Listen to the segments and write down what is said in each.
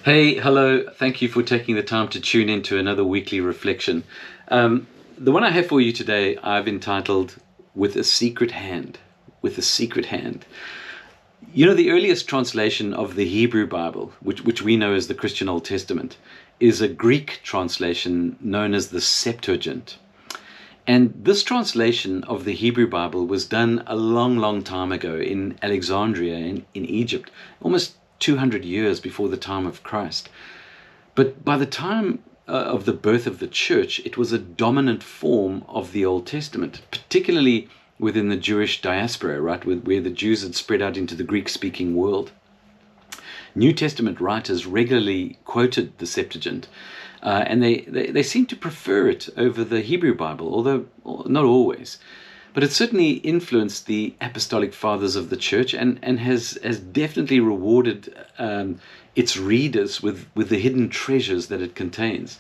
Hey, hello. Thank you for taking the time to tune into another weekly reflection. The one I have for you today, I've entitled With a Secret Hand. With a Secret Hand. You know, the earliest translation of the Hebrew Bible, which we know as the Christian Old Testament, is a Greek translation known as the Septuagint. And this translation of the Hebrew Bible was done a long, long time ago in Alexandria in Egypt, almost 200 years before the time of Christ. But by the time of the birth of the church, it was a dominant form of the Old Testament, particularly within the Jewish diaspora, right, where the Jews had spread out into the Greek-speaking world. New Testament writers regularly quoted the Septuagint, and they seem to prefer it over the Hebrew Bible, although not always. But it certainly influenced the apostolic fathers of the church and has definitely rewarded its readers with the hidden treasures that it contains.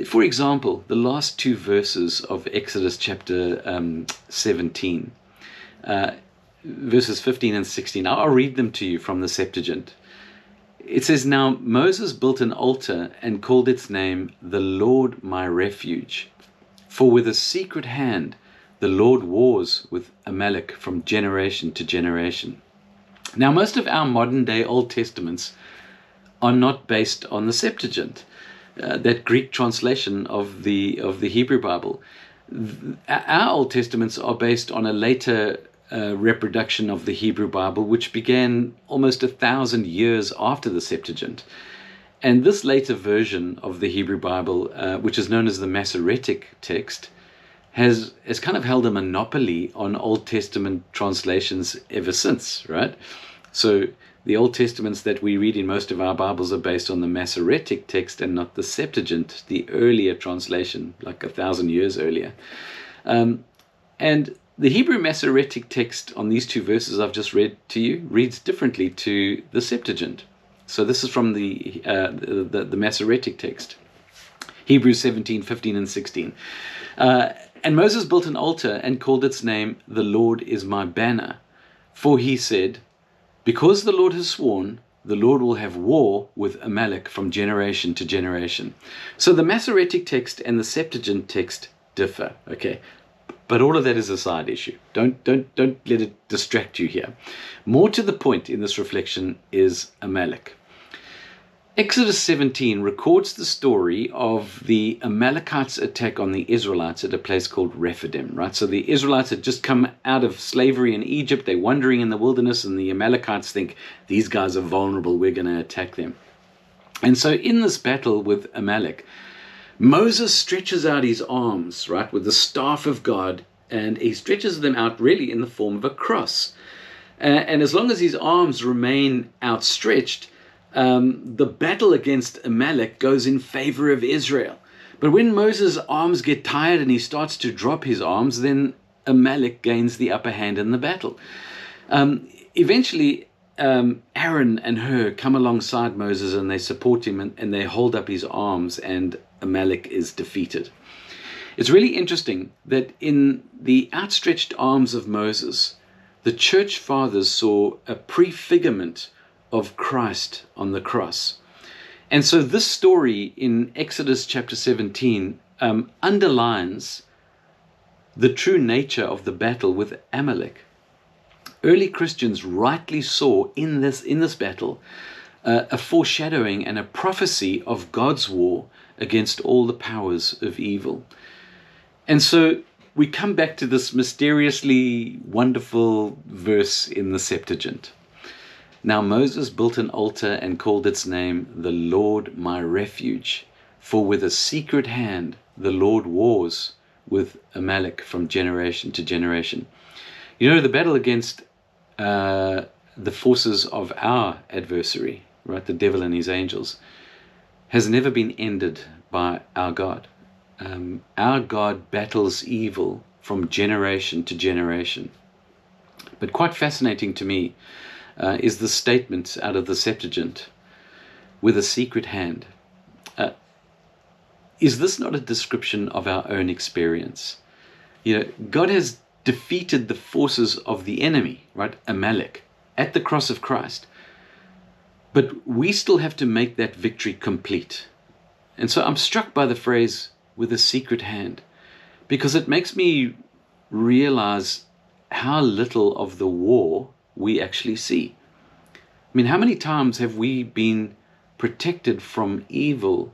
For example, the last two verses of Exodus chapter 17, verses 15 and 16, I'll read them to you from the Septuagint. It says, "Now Moses built an altar and called its name, the Lord my refuge. For with a secret hand the Lord wars with Amalek from generation to generation." Now, most of our modern day Old Testaments are not based on the Septuagint, that Greek translation of the Hebrew Bible. Our Old Testaments are based on a later reproduction of the Hebrew Bible, which began almost 1,000 years after the Septuagint. And this later version of the Hebrew Bible, which is known as the Masoretic text, has kind of held a monopoly on Old Testament translations ever since, right? So the Old Testaments that we read in most of our Bibles are based on the Masoretic text and not the Septuagint, the earlier translation, like 1,000 years earlier. And the Hebrew Masoretic text on these two verses I've just read to you reads differently to the Septuagint. So this is from the Masoretic text, Hebrews 17, 15, and 16. "And Moses built an altar and called its name, the Lord is my banner. For he said, because the Lord has sworn, the Lord will have war with Amalek from generation to generation." So the Masoretic text and the Septuagint text differ, okay? But all of that is a side issue. Don't let it distract you here. More to the point in this reflection is Amalek. Exodus 17 records the story of the Amalekites' attack on the Israelites at a place called Rephidim, right? So the Israelites had just come out of slavery in Egypt. They're wandering in the wilderness, and the Amalekites think, these guys are vulnerable, we're going to attack them. And so in this battle with Amalek, Moses stretches out his arms, right, with the staff of God, and he stretches them out really in the form of a cross. And as long as his arms remain outstretched, the battle against Amalek goes in favor of Israel. But when Moses' arms get tired and he starts to drop his arms, then Amalek gains the upper hand in the battle. Eventually, Aaron and Hur come alongside Moses and they support him and they hold up his arms, and Amalek is defeated. It's really interesting that in the outstretched arms of Moses, the church fathers saw a prefigurement of Christ on the cross. And so this story in Exodus chapter 17 underlines the true nature of the battle with Amalek. Early Christians rightly saw in this battle a foreshadowing and a prophecy of God's war against all the powers of evil. And so we come back to this mysteriously wonderful verse in the Septuagint. "Now Moses built an altar and called its name, the Lord my refuge. For with a secret hand the Lord wars with Amalek from generation to generation." You know, the battle against the forces of our adversary, right, the devil and his angels, has never been ended by our God. Our God battles evil from generation to generation. But quite fascinating to me is the statement out of the Septuagint, "with a secret hand." Is this not a description of our own experience? You know, God has defeated the forces of the enemy, right, Amalek, at the cross of Christ. But we still have to make that victory complete. And so I'm struck by the phrase, with a secret hand, because it makes me realize how little of the war we actually see. I mean, how many times have we been protected from evil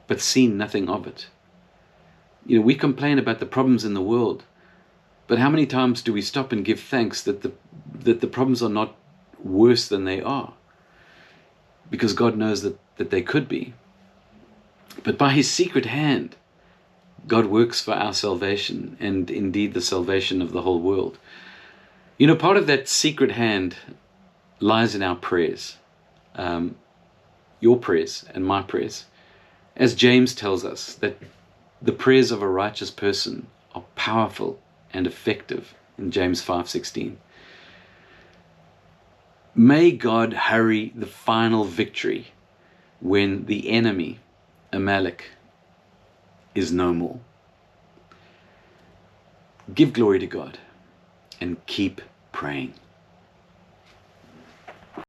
but seen nothing of it? You know, we complain about the problems in the world, but how many times do we stop and give thanks that the problems are not worse than they are? Because God knows that they could be. But by his secret hand, God works for our salvation, and indeed the salvation of the whole world. You know, part of that secret hand lies in our prayers, your prayers and my prayers. As James tells us, that the prayers of a righteous person are powerful and effective in James 5:16. May God hurry the final victory when the enemy, Amalek, is no more. Give glory to God and keep praying.